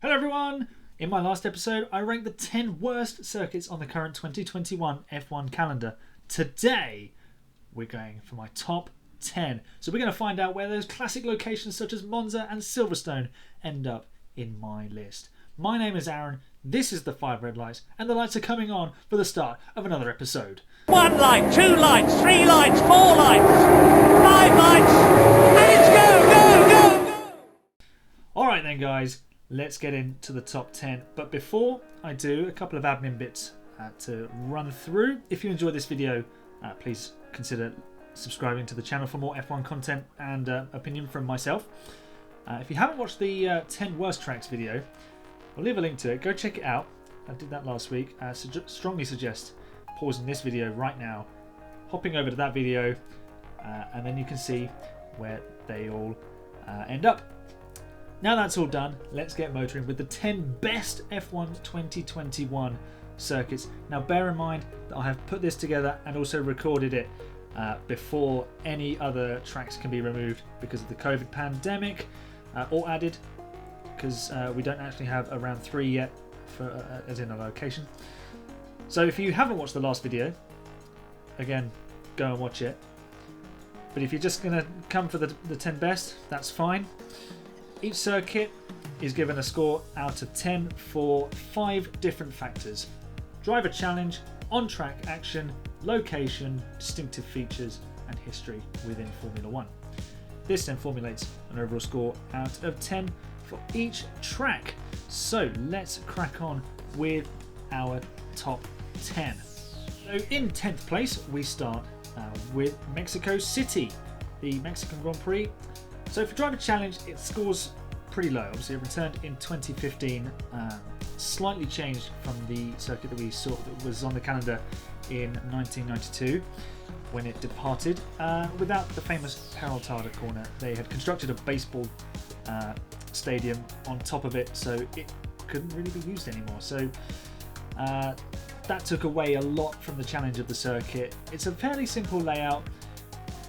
Hello everyone! In my last episode, I ranked the 10 worst circuits on the current 2021 F1 calendar. Today, we're going for my top 10. So we're going to find out where those classic locations such as Monza and Silverstone end up in my list. My name is Aaron, this is the 5 red lights, and the lights are coming on for the start of another episode. 1 light, 2 lights, 3 lights, 4 lights, 5 lights, and it's go! Alright then guys, let's get into the top 10. But before I do, a couple of admin bits to run through. If you enjoyed this video, please consider subscribing to the channel for more F1 content and opinion from myself. If you haven't watched the 10 worst tracks video, I'll leave a link to it. Go check it out. I did that last week. Strongly suggest pausing this video right now, hopping over to that video, and then you can see where they all end up. Now that's all done, let's get motoring with the 10 best F1 2021 circuits. Now bear in mind that I have put this together and also recorded it before any other tracks can be removed because of the COVID pandemic, or added, because we don't actually have a round 3 yet, for, as in a location. So if you haven't watched the last video, again, go and watch it. But if you're just going to come for the 10 best, that's fine. Each circuit is given a score out of 10 for 5 different factors: driver challenge, on-track action, location, distinctive features, and history within Formula 1. This then formulates an overall score out of 10 for each track. So let's crack on with our top 10. So in 10th place we start with Mexico City, the Mexican Grand Prix. So for driver challenge, it scores pretty low. Obviously it returned in 2015, slightly changed from the circuit that we saw that was on the calendar in 1992 when it departed. Without the famous Peraltada corner, they had constructed a baseball stadium on top of it, so it couldn't really be used anymore. So that took away a lot from the challenge of the circuit. It's a fairly simple layout.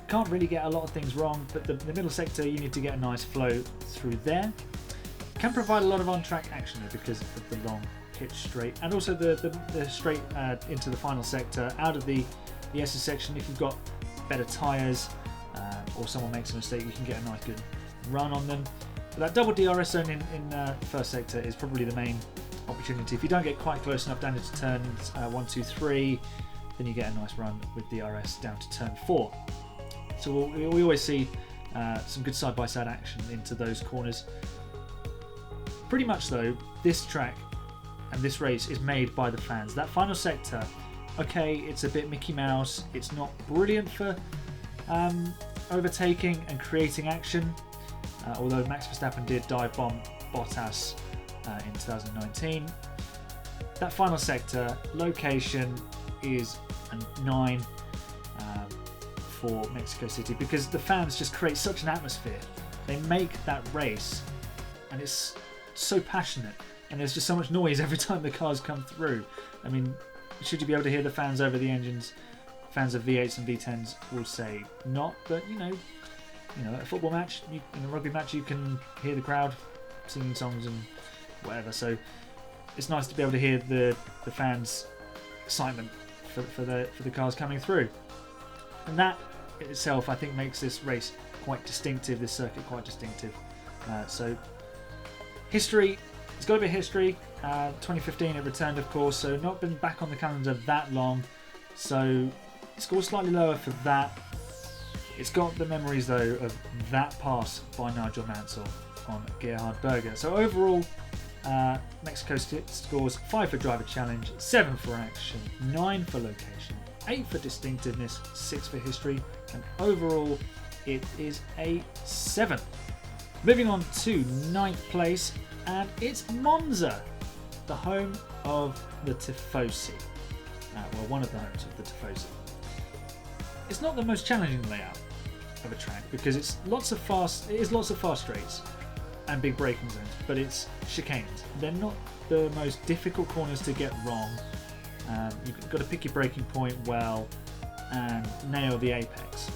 Can't really get a lot of things wrong, but the middle sector, you need to get a nice flow through there. Can provide a lot of on-track action there because of the long pitch straight, and also the straight into the final sector. Out of the S section, if you've got better tyres or someone makes a mistake, you can get a nice good run on them. But that double DRS zone in the first sector is probably the main opportunity. If you don't get quite close enough down into turns 1, 2, 3, then you get a nice run with DRS down to turn 4. So we always see some good side-by-side action into those corners. Pretty much though, this track and this race is made by the fans. That final sector, okay, it's a bit Mickey Mouse. It's not brilliant for overtaking and creating action, although Max Verstappen did dive bomb Bottas in 2019. That final sector, location is a 9. For Mexico City, because the fans just create such an atmosphere. They make that race, and it's so passionate, and there's just so much noise every time the cars come through. I mean, should you be able to hear the fans over the engines? Fans of V8s and V10s will say not, but you know, at a football match, in a rugby match, you can hear the crowd singing songs and whatever. So it's nice to be able to hear the fans' excitement for the cars coming through, and that itself I think makes this race quite distinctive, this circuit quite distinctive. So history, it's got a bit of history. 2015 it returned, of course, so not been back on the calendar that long, so it scores slightly lower for that. It's got the memories though of that pass by Nigel Mansell on Gerhard Berger. So overall, Mexico scores 5 for driver challenge, 7 for action, 9 for location, 8 for distinctiveness, 6 for history, and overall it is a 7. Moving on to 9th place, and it's Monza, the home of the Tifosi. Well, one of the homes of the Tifosi. It's not the most challenging layout of a track because it is lots of fast straights and big braking zones, but it's chicanes. They're not the most difficult corners to get wrong. You've got to pick your braking point well and nail the apex.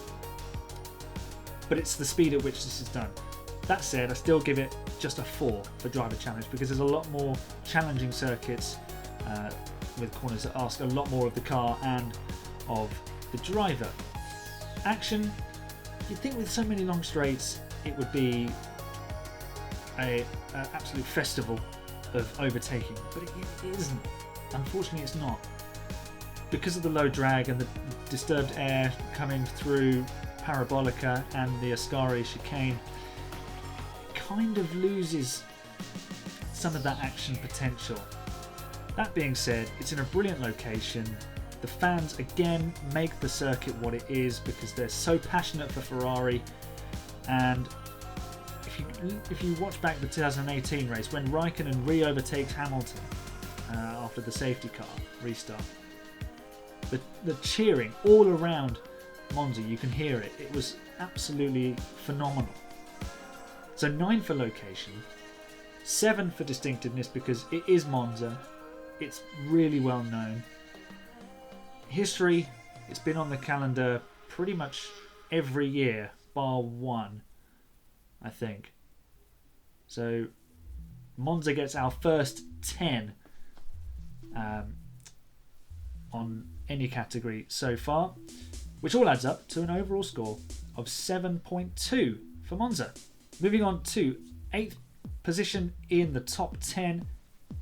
But it's the speed at which this is done. That said, I still give it just a 4 for driver challenge, because there's a lot more challenging circuits with corners that ask a lot more of the car and of the driver. Action, you'd think with so many long straights it would be a absolute festival of overtaking, but it isn't. Unfortunately, it's not. Because of the low drag and the disturbed air coming through Parabolica and the Ascari chicane, it kind of loses some of that action potential. That being said, it's in a brilliant location. The fans again make the circuit what it is because they're so passionate for Ferrari. And if you watch back the 2018 race when Raikkonen re-overtakes Hamilton after the safety car restart, the cheering all around Monza, you can hear it. It was absolutely phenomenal. So 9 for location, 7 for distinctiveness because it is Monza. It's really well known. History, it's been on the calendar pretty much every year, bar one, I think. So Monza gets our first 10 on any category so far, which all adds up to an overall score of 7.2 for Monza. Moving on to 8th position in the top 10,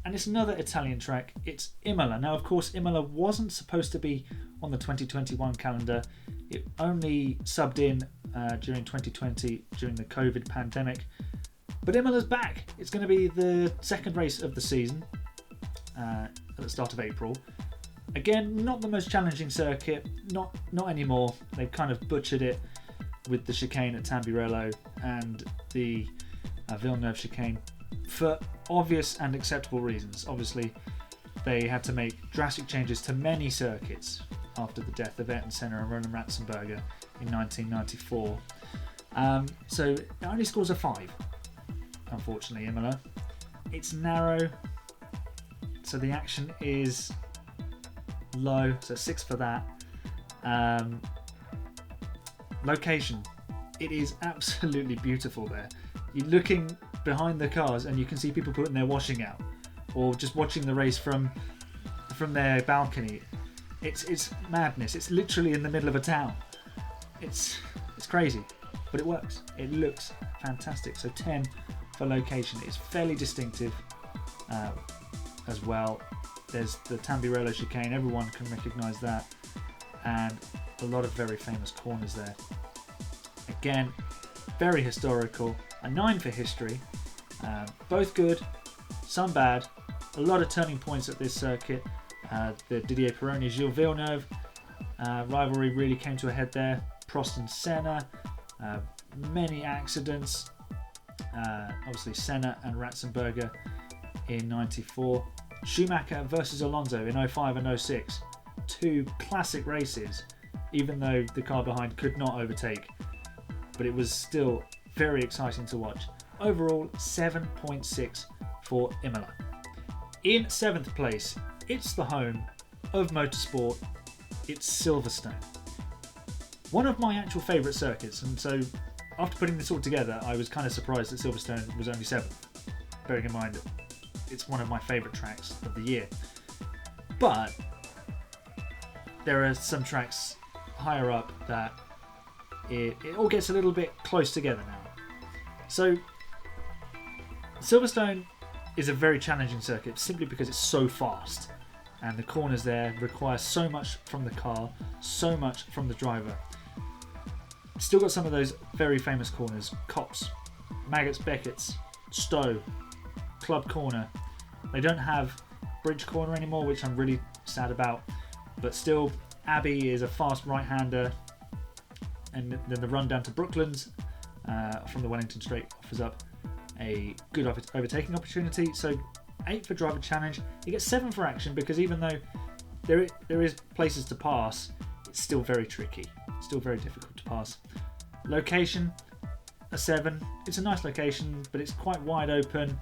and it's another Italian track. It's Imola. Now, of course, Imola wasn't supposed to be on the 2021 calendar. It only subbed in during 2020 during the COVID pandemic. But Imola's back. It's going to be the second race of the season at the start of April. Again, not the most challenging circuit, not anymore. They've kind of butchered it with the chicane at Tambirello and the Villeneuve chicane for obvious and acceptable reasons. Obviously, they had to make drastic changes to many circuits after the death of Ayrton Senna and Roland Ratzenberger in 1994. So it only scores a 5, unfortunately, Imola. It's narrow, so the action is low, so 6 for that. Location, it is absolutely beautiful there. You're looking behind the cars and you can see people putting their washing out or just watching the race from their balcony. It's madness. It's literally in the middle of a town. It's crazy, but it works. It looks fantastic. So 10 for location. It's fairly distinctive as well. There's the Tambirello chicane, everyone can recognise that, and a lot of very famous corners there. Again, very historical. A 9 for history. Both good, some bad. A lot of turning points at this circuit. The Didier Pironi, Gilles Villeneuve rivalry really came to a head there. Prost and Senna. Many accidents. Obviously Senna and Ratzenberger in 94. Schumacher versus Alonso in 05 and 06. 2 classic races, even though the car behind could not overtake. But it was still very exciting to watch. Overall, 7.6 for Imola. In 7th place, it's the home of motorsport. It's Silverstone. One of my actual favourite circuits, and so after putting this all together, I was kind of surprised that Silverstone was only 7th, bearing in mind that it's one of my favourite tracks of the year. But there are some tracks higher up that it all gets a little bit close together now. So Silverstone is a very challenging circuit simply because it's so fast and the corners there require so much from the car, so much from the driver. Still got some of those very famous corners: Copse, Maggots, Beckett's, Stowe, Club Corner. They don't have Bridge Corner anymore, which I'm really sad about, but still Abbey is a fast right-hander, and then the run down to Brooklands from the Wellington Straight offers up a good overtaking opportunity. So 8 for driver challenge. You get 7 for action because even though there is places to pass, it's still very tricky, still very difficult to pass. Location, a 7. It's a nice location, but it's quite wide open.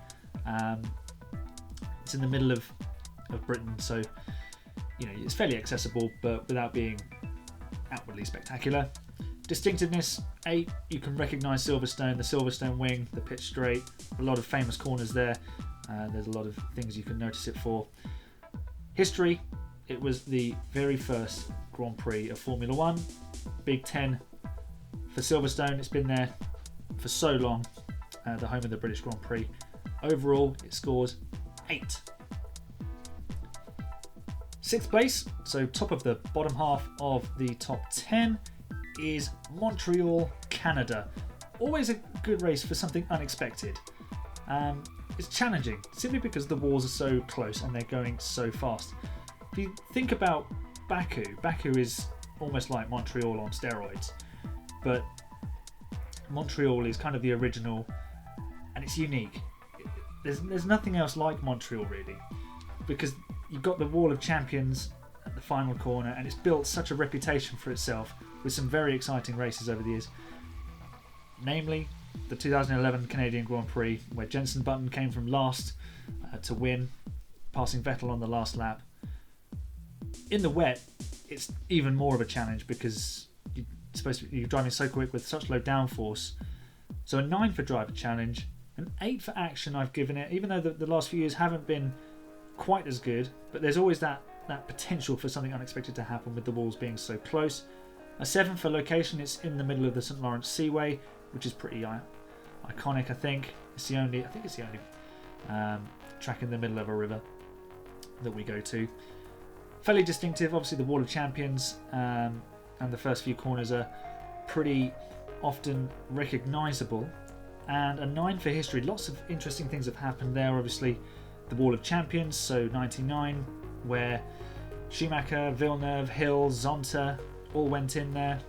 It's in the middle of Britain, so it's fairly accessible, but without being outwardly spectacular. Distinctiveness, 8. You can recognise Silverstone, the Silverstone wing, the pit straight. A lot of famous corners there. There's a lot of things you can notice it for. History, it was the very first Grand Prix of Formula 1. Big 10 for Silverstone. It's been there for so long. The home of the British Grand Prix. Overall, it scores 8. 6th place, so top of the bottom half of the top 10, is Montreal, Canada. Always a good race for something unexpected. It's challenging simply because the walls are so close and they're going so fast. If you think about Baku is almost like Montreal on steroids, but Montreal is kind of the original and it's unique. There's nothing else like Montreal really, because you've got the Wall of Champions at the final corner and it's built such a reputation for itself with some very exciting races over the years. Namely, the 2011 Canadian Grand Prix, where Jenson Button came from last to win, passing Vettel on the last lap. In the wet, it's even more of a challenge because you're driving so quick with such low downforce. So a 9 for driver challenge, an 8 for action I've given it, even though the last few years haven't been quite as good, but there's always that potential for something unexpected to happen with the walls being so close. A 7 for location, it's in the middle of the St. Lawrence Seaway, which is pretty iconic, I think. It's the only track in the middle of a river that we go to. Fairly distinctive, obviously the Wall of Champions, and the first few corners are pretty often recognisable. And a 9 for history. Lots of interesting things have happened there. Obviously the Wall of Champions, so 99, where Schumacher, Villeneuve, Hill, Zonta all went in there.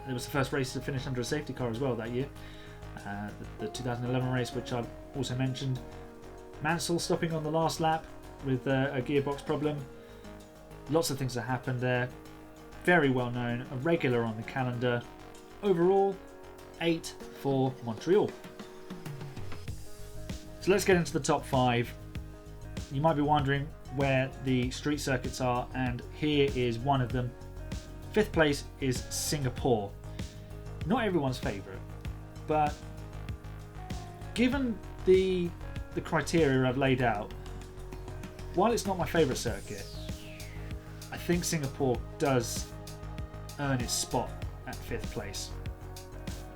It was the first race to finish under a safety car as well that year. The 2011 race, which I've also mentioned. Mansell stopping on the last lap with a gearbox problem. Lots of things that happened there. Very well known, a regular on the calendar. Overall, 8 for Montreal. So let's get into the top 5. You might be wondering where the street circuits are, and here is one of them. 5th place is Singapore. Not everyone's favourite, but given the criteria I've laid out, while it's not my favourite circuit, I think Singapore does earn its spot at 5th place.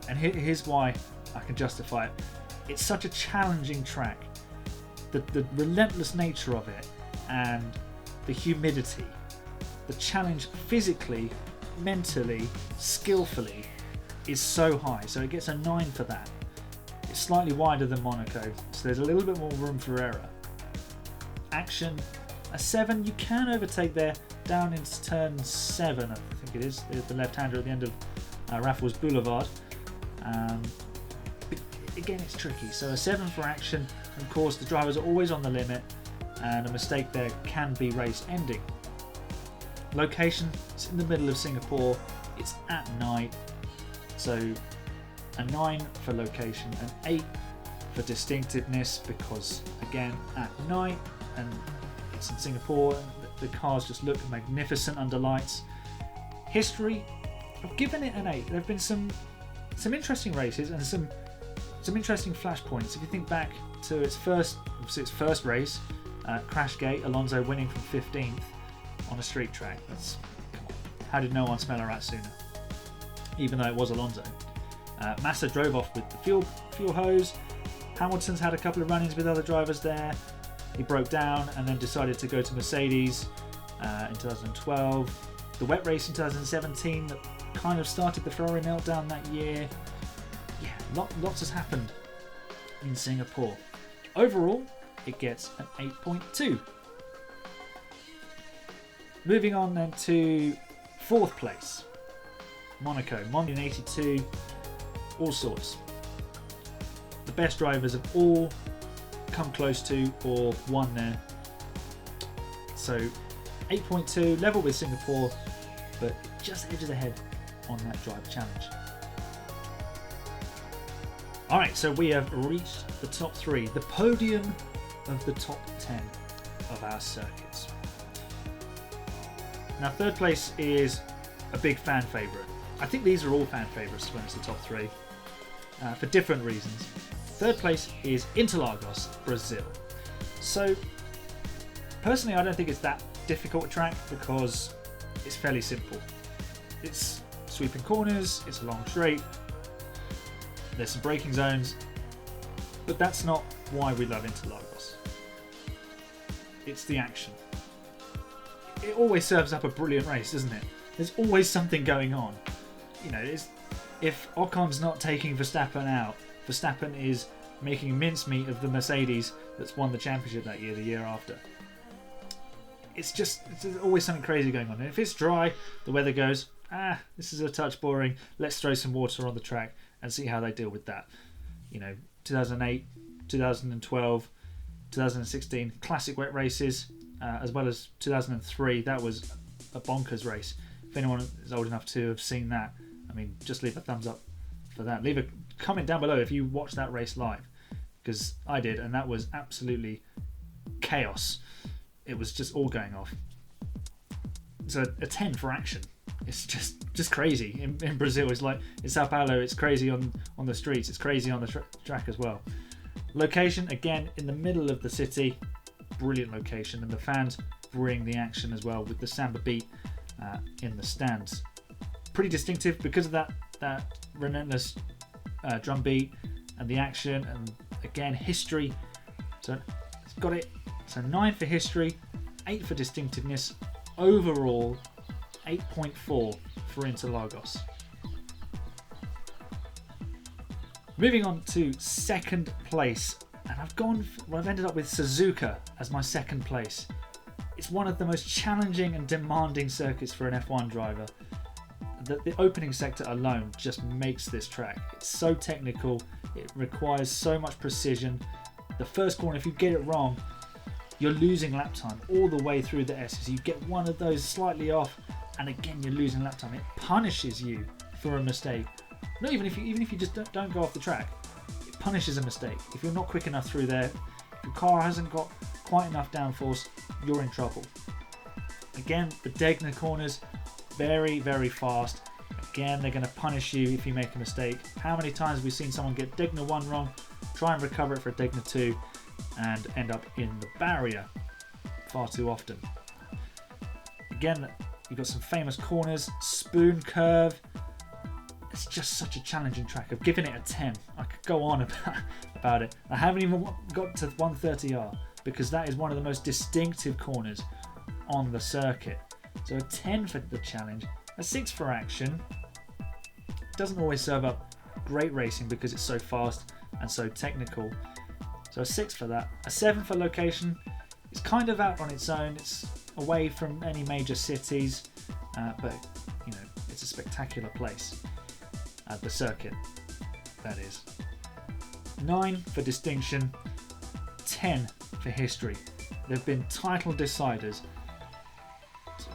And here's why I can justify it. It's such a challenging track. The relentless nature of it and the humidity, the challenge physically, mentally, skillfully is so high. So it gets a 9 for that. It's slightly wider than Monaco, so there's a little bit more room for error. Action, a 7. You can overtake there down into turn 7, I think it is. There's the left-hander at the end of Raffles Boulevard. But again, it's tricky. So a 7 for action. And of course, the drivers are always on the limit, and a mistake there can be race ending. Location, it's in the middle of Singapore. It's at night. So a 9 for location, an 8 for distinctiveness, because again, at night, and it's in Singapore, and the cars just look magnificent under lights. History, I've given it an 8. There have been some interesting races and some interesting flashpoints. If you think back to its first race, Crashgate, Alonso winning from 15th on a street track. Come on. How did no one smell a rat sooner? Even though it was Alonso. Massa drove off with the fuel hose. Hamilton's had a couple of run-ins with other drivers there. He broke down and then decided to go to Mercedes in 2012. The wet race in 2017 that kind of started the Ferrari meltdown that year. Yeah, lots has happened in Singapore. Overall, it gets an 8.2. Moving on then to 4th place, Monaco. Monaco in 82, all sorts. The best drivers have all come close to or won there. So 8.2, level with Singapore, but it just edges ahead on that drive challenge. Alright, so we have reached the top 3, the podium of the top 10 of our circuits. Now 3rd place is a big fan favourite. I think these are all fan favourites when it's the top 3 for different reasons. Third place is Interlagos, Brazil. So personally, I don't think it's that difficult a track because it's fairly simple. It's sweeping corners, it's a long straight, there's some braking zones, but that's not why we love Interlagos. It's the action. It always serves up a brilliant race, doesn't it? There's always something going on. You know, if Ocon's not taking Verstappen out, Verstappen is making mincemeat of the Mercedes that's won the championship that year, the year after. It's always something crazy going on. And if it's dry, the weather goes, this is a touch boring, let's throw some water on the track and see how they deal with that. You know, 2008, 2012, 2016, classic wet races, as well as 2003, that was a bonkers race. If anyone is old enough to have seen that, I mean, just leave a thumbs up for that. Leave a comment down below if you watched that race live, because I did, and that was absolutely chaos. It was just all going off. So a 10 for action. It's just crazy. In Brazil, it's like in Sao Paulo, it's crazy on the streets. It's crazy on the track as well. Location, again, in the middle of the city. Brilliant location, and the fans bring the action as well with the samba beat in the stands. Pretty distinctive because of that relentless drum beat and the action, and again history. So it's got it. So 9 for history, 8 for distinctiveness. Overall, 8.4 for Interlagos. Moving on to second place, and I've ended up with Suzuka as my second place. It's one of the most challenging and demanding circuits for an F1 driver. The opening sector alone just makes this track. It's so technical, it requires so much precision. The first corner, if you get it wrong, you're losing lap time all the way through the S's. You get one of those slightly off, and again you're losing lap time. It punishes you for a mistake. Not even if you just don't go off the track, it punishes a mistake. If you're not quick enough through there, if your car hasn't got quite enough downforce, you're in trouble. Again, the Degner corners, very, very fast. Again, they're going to punish you if you make a mistake. How many times have we seen someone get Degner 1 wrong, try and recover it for a Degner 2, and end up in the barrier? Far too often. Again, you've got some famous corners, spoon curve. It's just such a challenging track. I've given it a 10. I could go on about it. I haven't even got to 130R because that is one of the most distinctive corners on the circuit. So a 10 for the challenge, a 6 for action. Doesn't always serve up great racing because it's so fast and so technical. So a 6 for that. A 7 for location. It's kind of out on its own. It's away from any major cities, but you know, it's a spectacular place. The circuit, that is. 9 for distinction, 10 for history. There have been title deciders,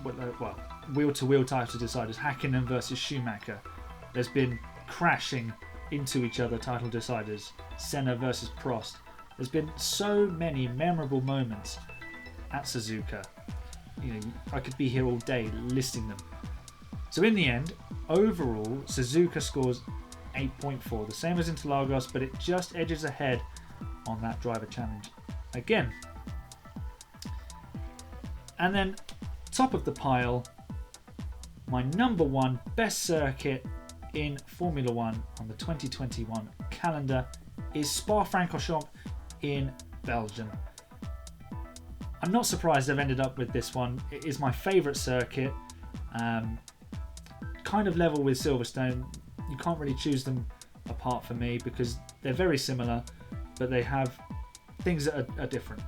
well, wheel-to-wheel title deciders, Hakkinen versus Schumacher. There's been crashing into each other title deciders, Senna versus Prost. There's been so many memorable moments at Suzuka. You know, I could be here all day listing them. So in the end, overall, Suzuka scores 8.4, the same as Interlagos, but it just edges ahead on that driver challenge again. And then, top of the pile, my number 1 best circuit in Formula 1 on the 2021 calendar is Spa-Francorchamps in Belgium. I'm not surprised I've ended up with this one. It is my favourite circuit. Kind of level with Silverstone. You can't really choose them apart for me because they're very similar, but they have things that are different.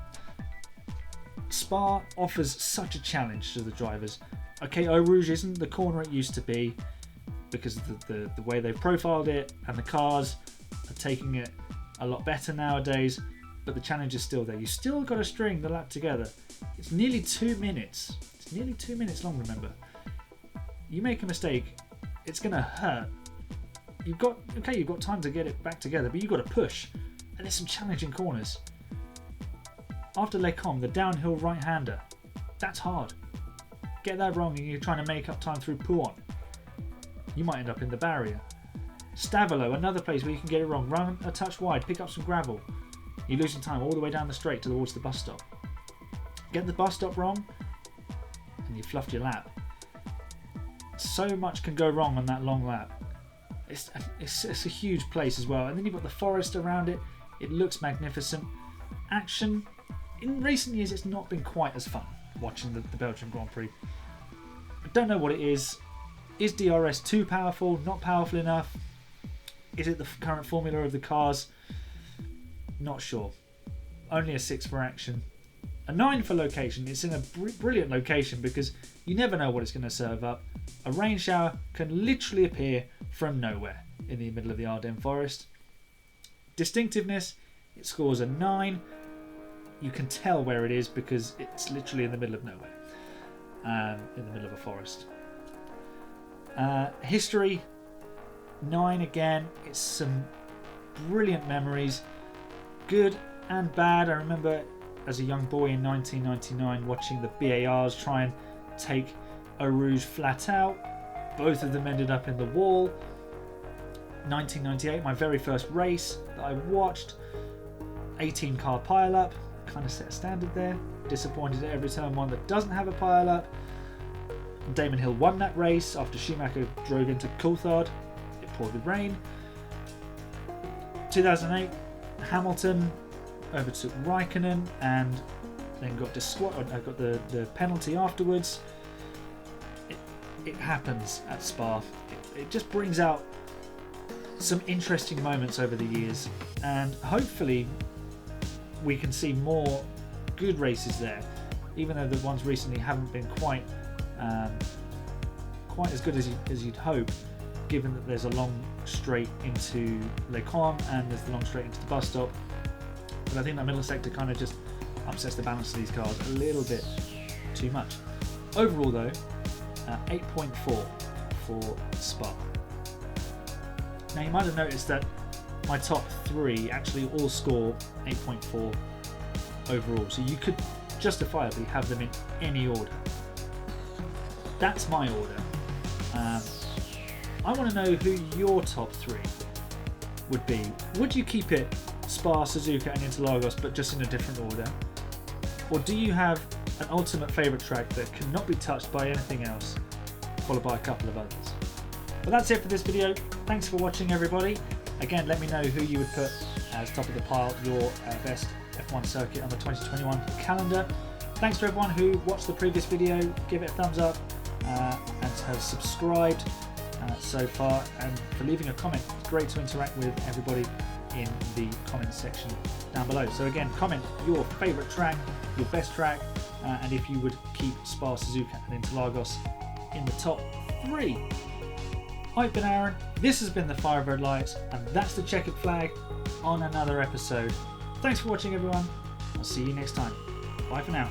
Spa offers such a challenge to the drivers. Okay, Eau Rouge isn't the corner it used to be because of the way they've profiled it, and the cars are taking it a lot better nowadays, but the challenge is still there. You still got to string the lap together. It's nearly 2 minutes. It's nearly 2 minutes long, remember. You make a mistake, it's going to hurt. You've got time to get it back together, but you've got to push. And there's some challenging corners. After Les Combes, the downhill right-hander, that's hard. Get that wrong and you're trying to make up time through Pouhon. you might end up in the barrier. Stavolo, another place where you can get it wrong. Run a touch wide, pick up some gravel. You're losing time all the way down the straight towards the bus stop. Get the bus stop wrong and you fluffed your lap. So much can go wrong on that long lap. It's a huge place as well. And then you've got the forest around it. It looks magnificent. Action. In recent years, it's not been quite as fun watching the Belgian Grand Prix. I don't know what it is. Is DRS too powerful? Not powerful enough? Is it the current formula of the cars? Not sure. Only a 6 for action. A 9 for location. It's in a brilliant location because you never know what it's going to serve up. A rain shower can literally appear from nowhere in the middle of the Ardennes forest. Distinctiveness, it scores a 9. You can tell where it is because it's literally in the middle of nowhere, in the middle of a forest. History, 9 again. It's some brilliant memories, good and bad. I remember as a young boy in 1999 watching the BARs try and take Eau Rouge flat out. Both of them ended up in the wall. 1998, my very first race that I watched. 18 car pile up, kind of set a standard there. Disappointed at every turn one that doesn't have a pile up. Damon Hill won that race after Schumacher drove into Coulthard. It poured with rain. 2008, Hamilton overtook Raikkonen and then got the penalty afterwards. It happens at Spa. It just brings out some interesting moments over the years, and hopefully we can see more good races there, even though the ones recently haven't been quite as good as you'd hope, given that there's a long straight into Les Combes and there's the long straight into the bus stop. But I think that middle sector kind of just upsets the balance of these cars a little bit too much. Overall though, 8.4 for Spa. Now you might have noticed that my top 3 actually all score 8.4 overall, so you could justifiably have them in any order. That's my order. I want to know who your top 3 would be. Would you keep it Spa, Suzuka and Interlagos but just in a different order? Or do you have an ultimate favourite track that cannot be touched by anything else, followed by a couple of others? But that's it for this video. Thanks for watching, everybody. Again, let me know who you would put as top of the pile, your best F1 circuit on the 2021 calendar. Thanks to everyone who watched the previous video. Give it a thumbs up and has subscribed so far, and for leaving a comment. It's great to interact with everybody in the comment section down below. So again, comment your favourite track, your best track, and if you would keep Spa, Suzuka and Interlagos in the top 3. I've been Aaron, this has been the Firebird Lights, and that's the checkered flag on another episode. Thanks for watching, everyone. I'll see you next time. Bye for now.